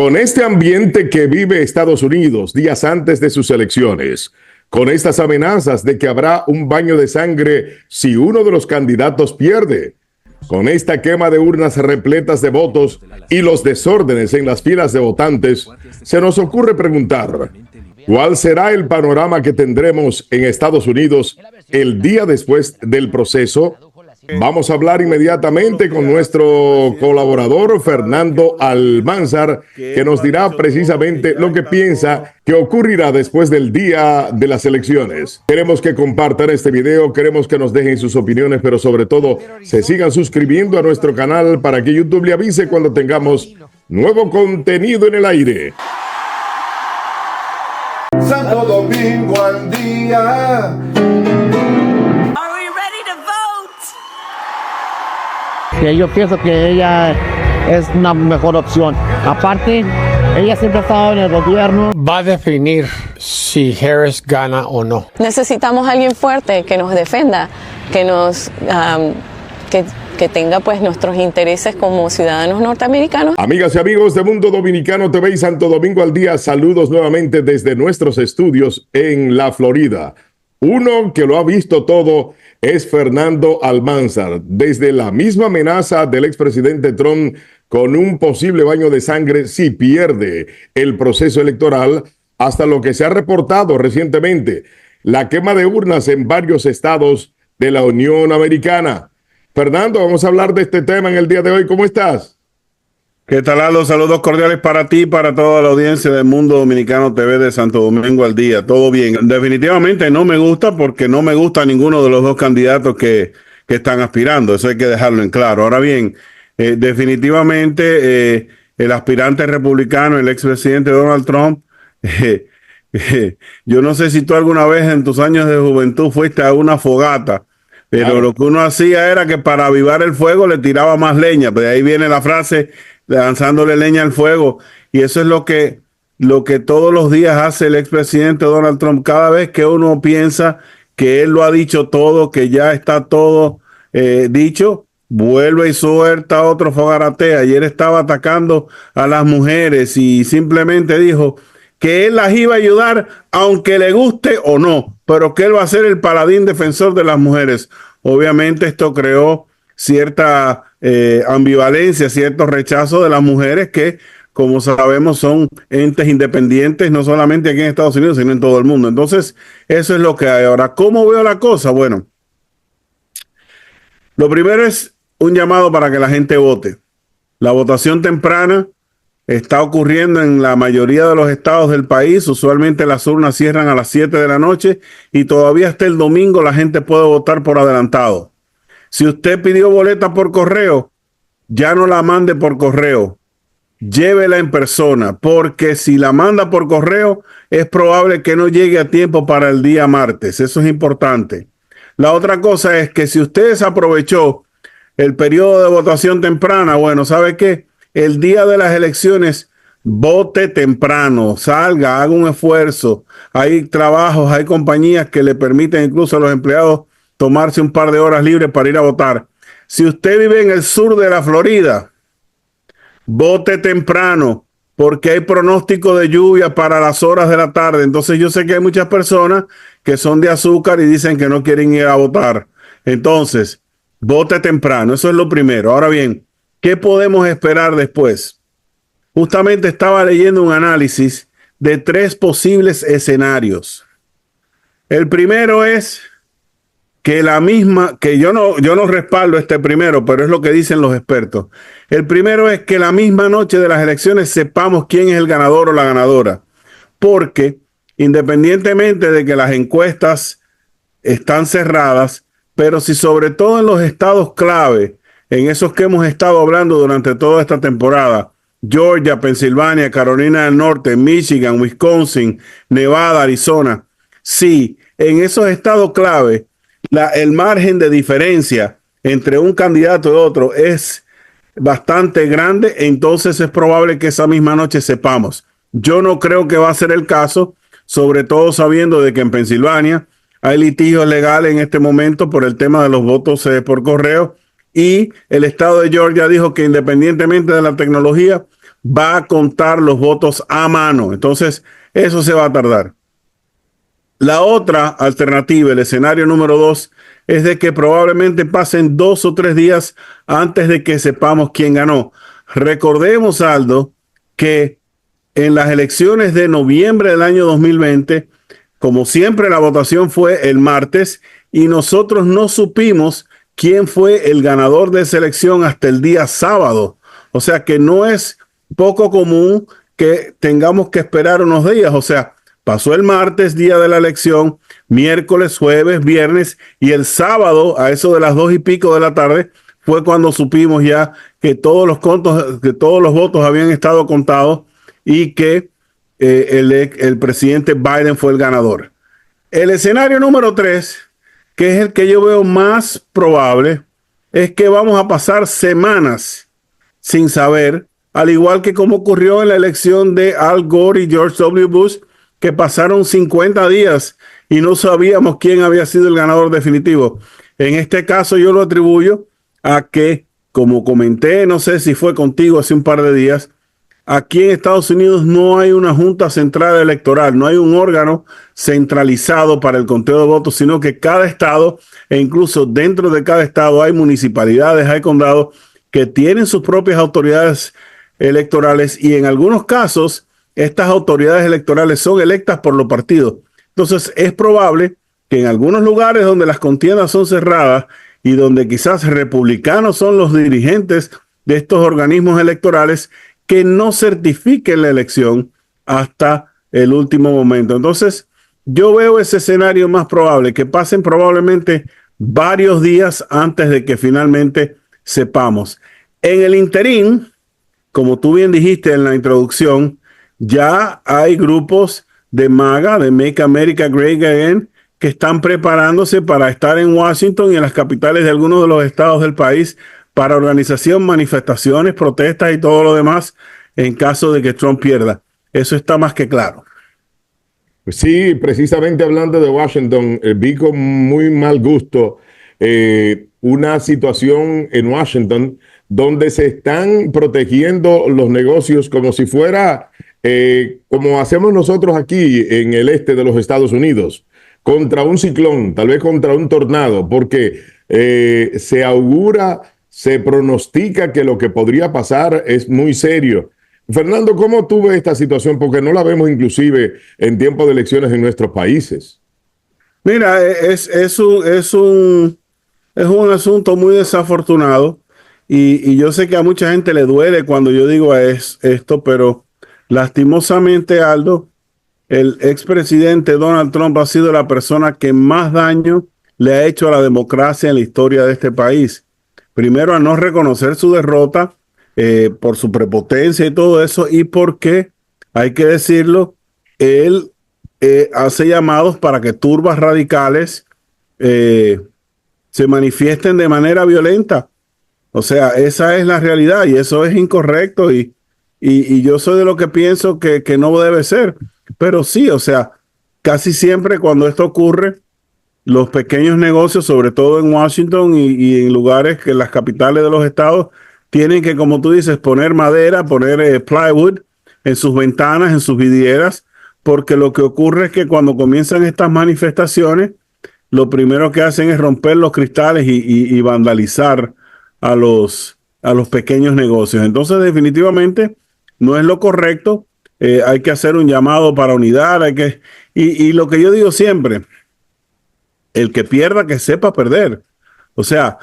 Con este ambiente que vive Estados Unidos días antes de sus elecciones, con estas amenazas de que habrá un baño de sangre si uno de los candidatos pierde, con esta quema de urnas repletas de votos y los desórdenes en las filas de votantes, se nos ocurre preguntar, ¿cuál será el panorama que tendremos en Estados Unidos el día después del proceso? Vamos a hablar inmediatamente con nuestro colaborador Fernando Almanzar, que nos dirá precisamente lo que piensa que ocurrirá después del día de las elecciones. Queremos que compartan este video, queremos que nos dejen sus opiniones, pero sobre todo se sigan suscribiendo a nuestro canal para que YouTube le avise cuando tengamos nuevo contenido en el aire. Santo Domingo al día. Que yo pienso que ella es una mejor opción. Aparte, ella siempre ha estado en el gobierno. Va a definir si Harris gana o no. Necesitamos a alguien fuerte que nos defenda, que nos que tenga pues nuestros intereses como ciudadanos norteamericanos. Amigas y amigos de Mundo Dominicano TV y Santo Domingo al Día, saludos nuevamente desde nuestros estudios en la Florida. Uno que lo ha visto todo es Fernando Almanzar. Desde la misma amenaza del expresidente Trump con un posible baño de sangre si pierde el proceso electoral, hasta lo que se ha reportado recientemente, la quema de urnas en varios estados de la Unión Americana. Fernando, vamos a hablar de este tema en el día de hoy. ¿Cómo estás? ¿Qué tal, Aldo? Saludos cordiales para ti y para toda la audiencia del Mundo Dominicano TV de Santo Domingo al Día. Todo bien. Definitivamente no me gusta porque no me gusta ninguno de los dos candidatos que están aspirando. Eso hay que dejarlo en claro. Ahora bien, definitivamente el aspirante republicano, el expresidente Donald Trump, yo no sé si tú alguna vez en tus años de juventud fuiste a una fogata, pero claro, lo que uno hacía era que para avivar el fuego le tiraba más leña. Pues de ahí viene la frase, lanzándole leña al fuego. Y eso es lo que todos los días hace el expresidente Donald Trump. Cada vez que uno piensa que él lo ha dicho todo, que ya está todo dicho, vuelve y suelta otro fogarate. Ayer estaba atacando a las mujeres y simplemente dijo que él las iba a ayudar aunque le guste o no, pero que él va a ser el paladín defensor de las mujeres. Obviamente esto creó cierta ambivalencia, cierto rechazo de las mujeres que, como sabemos, son entes independientes, no solamente aquí en Estados Unidos, sino en todo el mundo. Entonces, eso es lo que hay. Ahora, ¿cómo veo la cosa? Bueno, lo primero es un llamado para que la gente vote. La votación temprana está ocurriendo en la mayoría de los estados del país. Usualmente las urnas cierran a las 7 de la noche y todavía hasta el domingo la gente puede votar por adelantado. Si usted pidió boleta por correo, ya no la mande por correo. Llévela en persona, porque si la manda por correo, es probable que no llegue a tiempo para el día martes. Eso es importante. La otra cosa es que si usted desaprovechó el periodo de votación temprana, bueno, ¿sabe qué? El día de las elecciones, vote temprano, salga, haga un esfuerzo. Hay trabajos, hay compañías que le permiten incluso a los empleados tomarse un par de horas libres para ir a votar. Si usted vive en el sur de la Florida, vote temprano, porque hay pronóstico de lluvia para las horas de la tarde. Entonces yo sé que hay muchas personas que son de azúcar y dicen que no quieren ir a votar. Entonces, vote temprano, eso es lo primero. Ahora bien, ¿qué podemos esperar después? Justamente estaba leyendo un análisis de 3 posibles escenarios. El primero es que yo no respaldo este primero, pero es lo que dicen los expertos. El primero es que la misma noche de las elecciones sepamos quién es el ganador o la ganadora, porque independientemente de que las encuestas están cerradas, pero si sobre todo en los estados clave, en esos que hemos estado hablando durante toda esta temporada, Georgia, Pensilvania, Carolina del Norte, Michigan, Wisconsin, Nevada, Arizona, sí, en esos estados clave, el margen de diferencia entre un candidato y otro es bastante grande, entonces es probable que esa misma noche sepamos. Yo no creo que va a ser el caso, sobre todo sabiendo de que en Pensilvania hay litigios legales en este momento por el tema de los votos por correo, y el estado de Georgia dijo que independientemente de la tecnología va a contar los votos a mano. Entonces, eso se va a tardar. La otra alternativa, el escenario número 2, es de que probablemente pasen 2 o 3 días antes de que sepamos quién ganó. Recordemos, Aldo, que en las elecciones de noviembre del año 2020, como siempre, la votación fue el martes y nosotros no supimos quién fue el ganador de esa elección hasta el día sábado. O sea que no es poco común que tengamos que esperar unos días. O sea, pasó el martes, día de la elección, miércoles, jueves, viernes, y el sábado, a eso de las 2:00 de la tarde, fue cuando supimos ya que todos los votos habían estado contados y que el presidente Biden fue el ganador. El escenario número 3, que es el que yo veo más probable, es que vamos a pasar semanas sin saber, al igual que como ocurrió en la elección de Al Gore y George W. Bush, que pasaron 50 días y no sabíamos quién había sido el ganador definitivo. En este caso yo lo atribuyo a que, como comenté, no sé si fue contigo hace un par de días, aquí en Estados Unidos no hay una junta central electoral, no hay un órgano centralizado para el conteo de votos, sino que cada estado, e incluso dentro de cada estado hay municipalidades, hay condados que tienen sus propias autoridades electorales y en algunos casos estas autoridades electorales son electas por los partidos. Entonces es probable que en algunos lugares donde las contiendas son cerradas y donde quizás republicanos son los dirigentes de estos organismos electorales, que no certifiquen la elección hasta el último momento. Entonces yo veo ese escenario más probable, que pasen probablemente varios días antes de que finalmente sepamos. En el interín, como tú bien dijiste en la introducción, ya hay grupos de MAGA, de Make America Great Again, que están preparándose para estar en Washington y en las capitales de algunos de los estados del país para organización, manifestaciones, protestas y todo lo demás en caso de que Trump pierda. Eso está más que claro. Sí, precisamente hablando de Washington, vi con muy mal gusto una situación en Washington donde se están protegiendo los negocios como si fuera como hacemos nosotros aquí en el este de los Estados Unidos, contra un ciclón, tal vez contra un tornado, porque se augura, se pronostica que lo que podría pasar es muy serio. Fernando, ¿cómo tú ves esta situación? Porque no la vemos inclusive en tiempo de elecciones en nuestros países. Mira, es un asunto muy desafortunado y yo sé que a mucha gente le duele cuando yo digo esto, pero lastimosamente, Aldo, el expresidente Donald Trump ha sido la persona que más daño le ha hecho a la democracia en la historia de este país. Primero, a no reconocer su derrota por su prepotencia y todo eso, y porque, hay que decirlo, él hace llamados para que turbas radicales se manifiesten de manera violenta. O sea, esa es la realidad y eso es incorrecto y yo soy de lo que pienso que no debe ser. Pero sí, o sea, casi siempre cuando esto ocurre, los pequeños negocios, sobre todo en Washington y en lugares que las capitales de los estados, tienen que, como tú dices, poner madera, poner plywood en sus ventanas, en sus vidrieras, porque lo que ocurre es que cuando comienzan estas manifestaciones, lo primero que hacen es romper los cristales y vandalizar a los pequeños negocios. Entonces, definitivamente, no es lo correcto. Hay que hacer un llamado para unidad. Y lo que yo digo siempre, el que pierda, que sepa perder. O sea,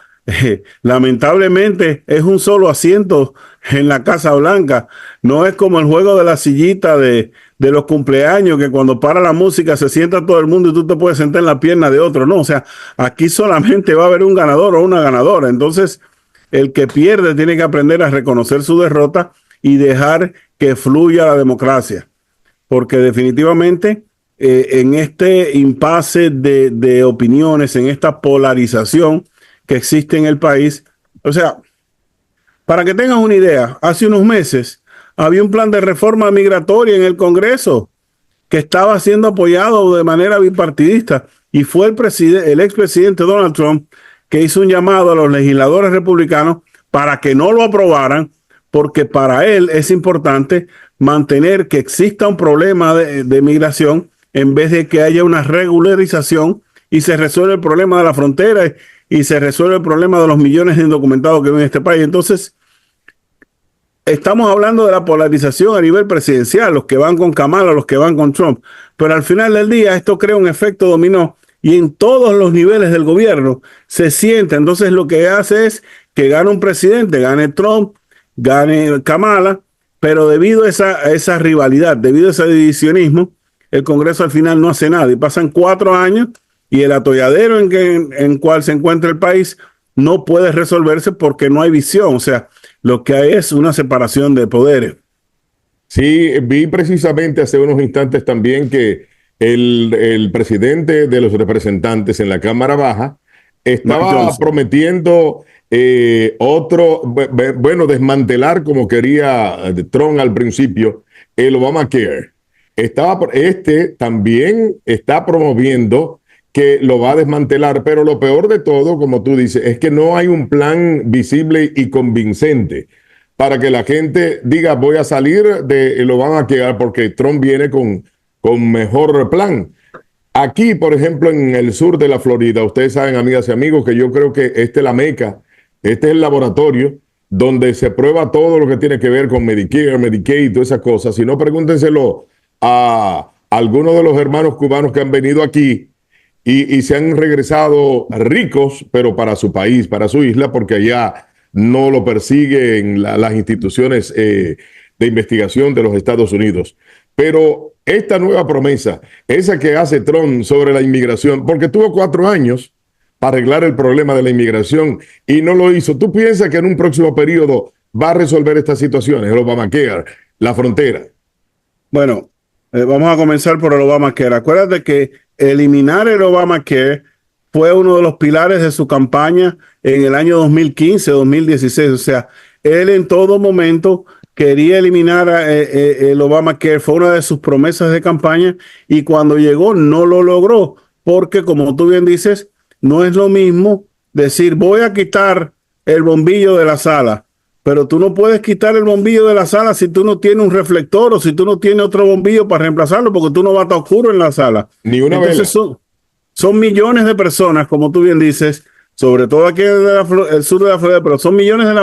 lamentablemente es un solo asiento en la Casa Blanca. No es como el juego de la sillita de los cumpleaños, que cuando para la música se sienta todo el mundo y tú te puedes sentar en la pierna de otro. No, o sea, aquí solamente va a haber un ganador o una ganadora. Entonces, el que pierde tiene que aprender a reconocer su derrota y dejar que fluya la democracia. Porque definitivamente en este impasse de opiniones, en esta polarización que existe en el país, o sea, para que tengas una idea, hace unos meses había un plan de reforma migratoria en el Congreso que estaba siendo apoyado de manera bipartidista y fue el expresidente Donald Trump que hizo un llamado a los legisladores republicanos para que no lo aprobaran porque para él es importante mantener que exista un problema de migración en vez de que haya una regularización y se resuelve el problema de la frontera y se resuelve el problema de los millones de indocumentados que viven en este país. Entonces, estamos hablando de la polarización a nivel presidencial, los que van con Kamala, los que van con Trump, pero al final del día esto crea un efecto dominó y en todos los niveles del gobierno se siente. Entonces lo que hace es que gane un presidente, gane Trump, gane Kamala, pero debido a esa rivalidad, debido a ese divisionismo, el Congreso al final no hace nada y pasan 4 años y el atolladero en cual se encuentra el país no puede resolverse porque no hay visión. O sea, lo que hay es una separación de poderes. Sí, vi precisamente hace unos instantes también que el presidente de los representantes en la Cámara Baja estaba prometiendo desmantelar, como quería Trump al principio, el Obamacare. También está promoviendo que lo va a desmantelar, pero lo peor de todo, como tú dices, es que no hay un plan visible y convincente para que la gente diga voy a salir del Obamacare porque Trump viene con mejor plan. Aquí, por ejemplo, en el sur de la Florida, ustedes saben, amigas y amigos, que yo creo que esta es la meca, este es el laboratorio donde se prueba todo lo que tiene que ver con Medicare, Medicaid y todas esas cosas. Si no, pregúntenselo a algunos de los hermanos cubanos que han venido aquí y se han regresado ricos, pero para su país, para su isla, porque allá no lo persiguen las instituciones de investigación de los Estados Unidos. Pero esta nueva promesa, esa que hace Trump sobre la inmigración, porque tuvo 4 años para arreglar el problema de la inmigración y no lo hizo. ¿Tú piensas que en un próximo periodo va a resolver estas situaciones, el Obamacare, la frontera? Bueno, vamos a comenzar por el Obamacare. Acuérdate que eliminar el Obamacare fue uno de los pilares de su campaña en el año 2015, 2016. O sea, él en todo momento quería eliminar el Obamacare, fue una de sus promesas de campaña y cuando llegó no lo logró, porque como tú bien dices, no es lo mismo decir voy a quitar el bombillo de la sala, pero tú no puedes quitar el bombillo de la sala si tú no tienes un reflector o si tú no tienes otro bombillo para reemplazarlo, porque tú no vas a estar oscuro en la sala. Ni una vela. Son millones de personas, como tú bien dices, sobre todo aquí en el sur de la Florida, pero son millones de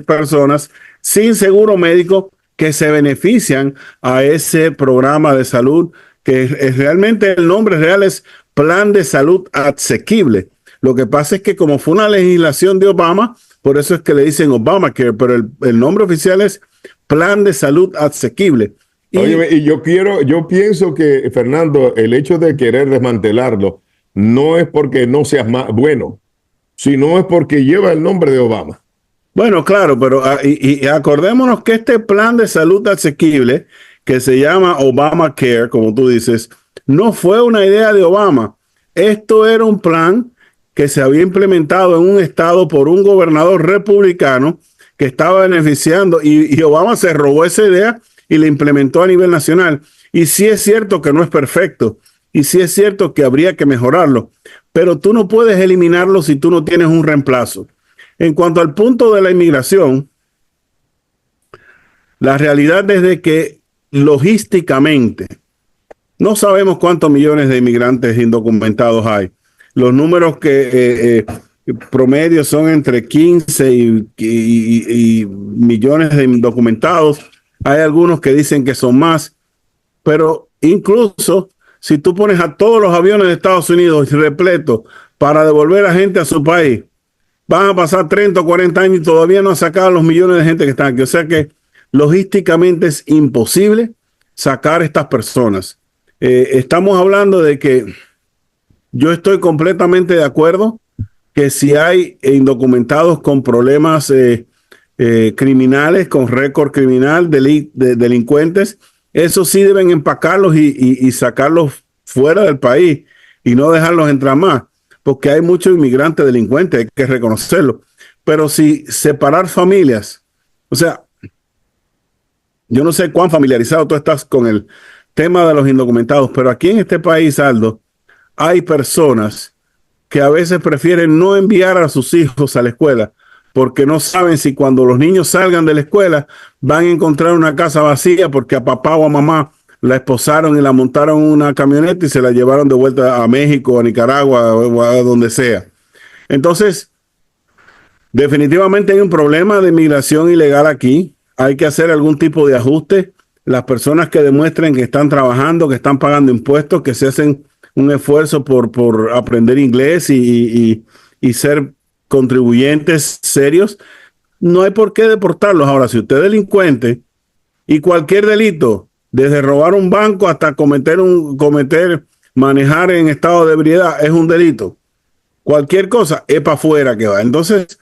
personas sin seguro médico que se benefician a ese programa de salud, que realmente el nombre real es Plan de Salud Asequible. Lo que pasa es que como fue una legislación de Obama, por eso es que le dicen Obamacare, pero el nombre oficial es Plan de Salud Asequible. Oye, y yo pienso que, Fernando, el hecho de querer desmantelarlo no es porque no sea más bueno, sino es porque lleva el nombre de Obama. Bueno, claro, pero y acordémonos que este plan de salud asequible, que se llama Obamacare, como tú dices, no fue una idea de Obama. Esto era un plan que se había implementado en un estado por un gobernador republicano que estaba beneficiando y Obama se robó esa idea y la implementó a nivel nacional. Y sí es cierto que no es perfecto y sí es cierto que habría que mejorarlo, pero tú no puedes eliminarlo si tú no tienes un reemplazo. En cuanto al punto de la inmigración, la realidad es de que logísticamente no sabemos cuántos millones de inmigrantes indocumentados hay. Los números que promedio son entre 15 y millones de indocumentados. Hay algunos que dicen que son más, pero incluso si tú pones a todos los aviones de Estados Unidos repletos para devolver a gente a su país, van a pasar 30 o 40 años y todavía no han sacado los millones de gente que están aquí. O sea que logísticamente es imposible sacar estas personas. Estamos hablando de que yo estoy completamente de acuerdo que si hay indocumentados con problemas criminales, con récord criminal, delincuentes, eso sí deben empacarlos y sacarlos fuera del país y no dejarlos entrar más, porque hay muchos inmigrantes delincuentes, hay que reconocerlo. Pero si separar familias, o sea, yo no sé cuán familiarizado tú estás con el tema de los indocumentados, pero aquí en este país, Aldo, hay personas que a veces prefieren no enviar a sus hijos a la escuela porque no saben si cuando los niños salgan de la escuela van a encontrar una casa vacía porque a papá o a mamá la esposaron y la montaron en una camioneta y se la llevaron de vuelta a México, a Nicaragua o a donde sea. Entonces, definitivamente hay un problema de inmigración ilegal aquí. Hay que hacer algún tipo de ajuste. Las personas que demuestren que están trabajando, que están pagando impuestos, que se hacen un esfuerzo por aprender inglés y ser contribuyentes serios, no hay por qué deportarlos. Ahora, si usted es delincuente y cualquier delito, desde robar un banco hasta manejar en estado de ebriedad, es un delito. Cualquier cosa es para afuera que va. Entonces,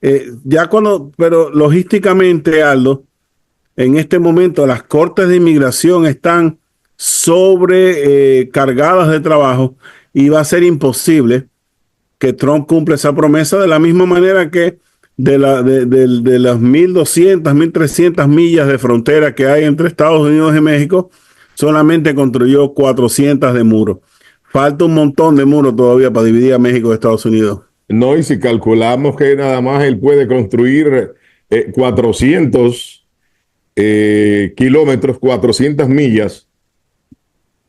pero logísticamente, Aldo, en este momento las cortes de inmigración están sobrecargadas de trabajo y va a ser imposible que Trump cumpla esa promesa, de la misma manera que de las 1.200, 1.300 millas de frontera que hay entre Estados Unidos y México, solamente construyó 400 de muros. Falta un montón de muros todavía para dividir a México de Estados Unidos. No, y si calculamos que nada más él puede construir 400 kilómetros, 400 millas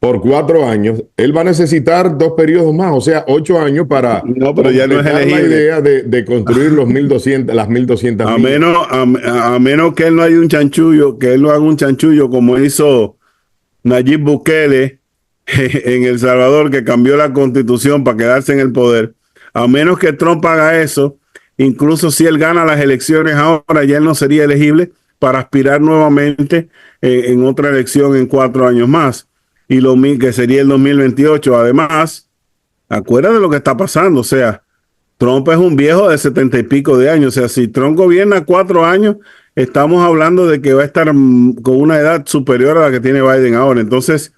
por 4 años, él va a necesitar 2 periodos más, o sea, 8 años para no, pero ya no es la idea de construir las 1.200 millas. A menos que él no haya un chanchullo, que él no haga un chanchullo como hizo Nayib Bukele en El Salvador, que cambió la constitución para quedarse en el poder. A menos que Trump haga eso, incluso si él gana las elecciones ahora, ya él no sería elegible para aspirar nuevamente en otra elección en 4 años más. Y que sería el 2028. Además, acuérdate de lo que está pasando. O sea, Trump es un viejo de 70 y pico de años. O sea, si Trump gobierna 4 años, estamos hablando de que va a estar con una edad superior a la que tiene Biden ahora. Entonces,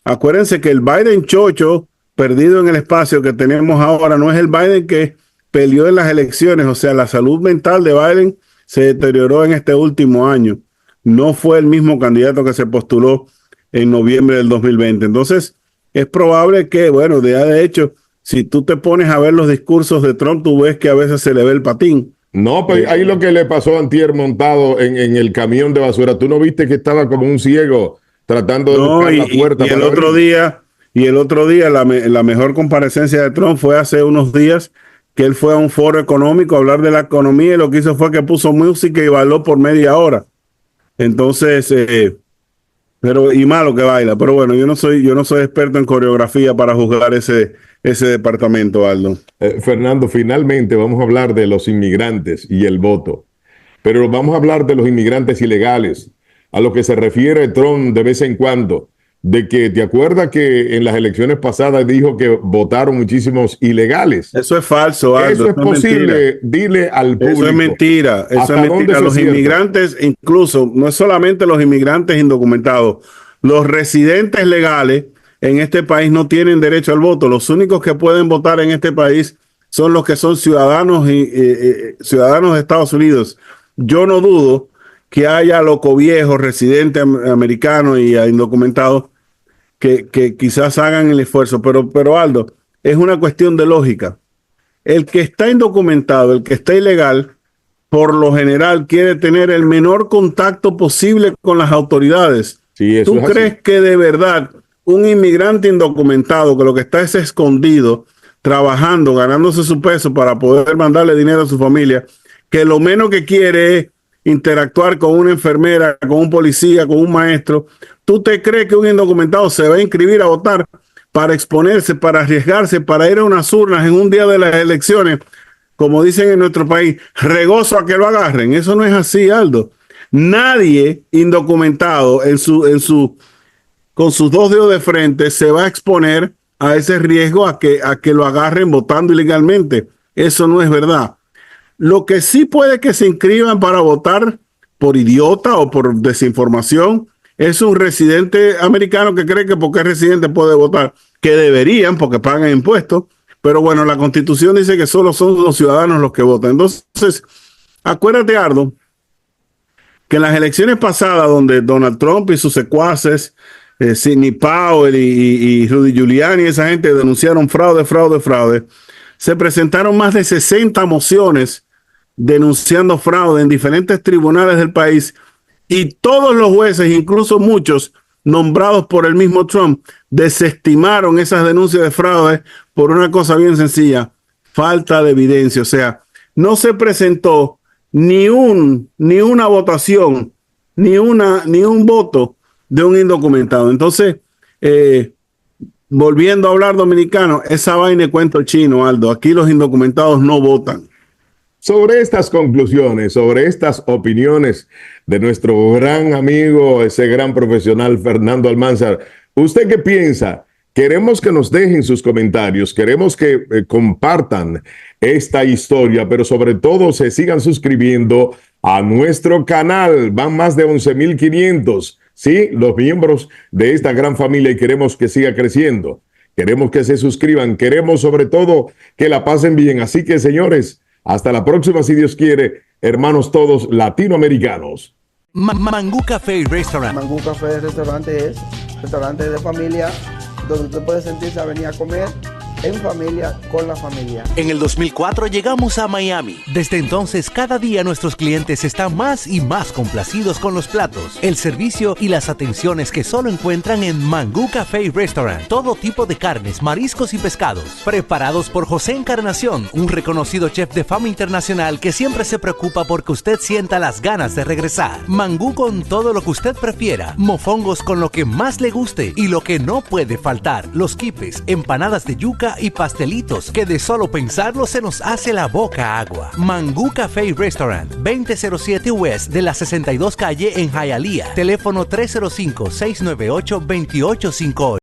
acuérdense que el Biden chocho, perdido en el espacio que tenemos ahora, no es el Biden que peleó en las elecciones. O sea, la salud mental de Biden se deterioró en este último año. No fue el mismo candidato que se postuló en noviembre del 2020. Entonces, es probable que, bueno, de hecho, si tú te pones a ver los discursos de Trump, tú ves que a veces se le ve el patín. No, pero ahí lo que le pasó a antier montado en el camión de basura, ¿tú no viste que estaba como un ciego tratando de buscar la puerta? Y el otro día, la mejor comparecencia de Trump fue hace unos días, que él fue a un foro económico a hablar de la economía, y lo que hizo fue que puso música y bailó por media hora. Entonces, y malo que baila. Pero bueno, yo no soy experto en coreografía para juzgar ese departamento, Aldo. Fernando, finalmente vamos a hablar de los inmigrantes y el voto. Pero vamos a hablar de los inmigrantes ilegales, a lo que se refiere Trump de vez en cuando. De que, ¿te acuerdas que en las elecciones pasadas dijo que votaron muchísimos ilegales? Eso es falso, Aldo. Eso es posible. Mentira. Dile al público. Eso es mentira. Eso es mentira. Los inmigrantes, incluso, no es solamente los inmigrantes indocumentados, los residentes legales en este país no tienen derecho al voto. Los únicos que pueden votar en este país son los que son ciudadanos ciudadanos de Estados Unidos. Yo no dudo que haya loco viejos, residentes americanos y indocumentados que quizás hagan el esfuerzo, pero Aldo, es una cuestión de lógica. El que está indocumentado, el que está ilegal, por lo general quiere tener el menor contacto posible con las autoridades. Sí, eso ¿Tú crees que de verdad un inmigrante indocumentado, que lo que está es escondido, trabajando, ganándose su peso para poder mandarle dinero a su familia, que lo menos que quiere es interactuar con una enfermera, con un policía, con un maestro? ¿Tú te crees que un indocumentado se va a inscribir a votar para exponerse, para arriesgarse, para ir a unas urnas en un día de las elecciones, como dicen en nuestro país, regozo a que lo agarren? Eso no es así, Aldo. Nadie indocumentado con sus 2 dedos de frente se va a exponer a ese riesgo a que lo agarren votando ilegalmente. Eso no es verdad. Lo que sí puede que se inscriban para votar por idiota o por desinformación es un residente americano que cree que porque es residente puede votar, que deberían porque pagan impuestos, pero bueno, la Constitución dice que solo son los ciudadanos los que votan. Entonces, acuérdate, Ardo, que en las elecciones pasadas, donde Donald Trump y sus secuaces, Sidney Powell y Rudy Giuliani, esa gente denunciaron fraude, se presentaron más de 60 mociones denunciando fraude en diferentes tribunales del país, y todos los jueces, incluso muchos nombrados por el mismo Trump, desestimaron esas denuncias de fraude por una cosa bien sencilla: falta de evidencia. O sea, no se presentó ni una votación, ni un voto de un indocumentado. Entonces, volviendo a hablar dominicano, esa vaina de cuento chino, Aldo. Aquí los indocumentados no votan. Sobre estas conclusiones, sobre estas opiniones de nuestro gran amigo, ese gran profesional Fernando Almanzar, ¿usted qué piensa? Queremos que nos dejen sus comentarios, queremos que compartan esta historia, pero sobre todo se sigan suscribiendo a nuestro canal. Van más de 11,500, ¿sí? Los miembros de esta gran familia, y queremos que siga creciendo. Queremos que se suscriban, queremos sobre todo que la pasen bien. Así que, señores, hasta la próxima, si Dios quiere, hermanos todos latinoamericanos. Mangú Café y Restaurant. Mangú Café restaurante es restaurante de familia, donde usted puede sentirse a venir a comer en familia, con la familia. En el 2004 llegamos a Miami. Desde entonces, cada día nuestros clientes están más y más complacidos con los platos, el servicio y las atenciones que solo encuentran en Mangú Café y Restaurant. Todo tipo de carnes, mariscos y pescados, preparados por José Encarnación, un reconocido chef de fama internacional que siempre se preocupa porque usted sienta las ganas de regresar. Mangú con todo lo que usted prefiera, mofongos con lo que más le guste y lo que no puede faltar: los quipes, empanadas de yuca y pastelitos que de solo pensarlo se nos hace la boca agua. Mangú Café y Restaurant, 2007 West de la 62 calle en Hialeah. Teléfono 305-698-2858.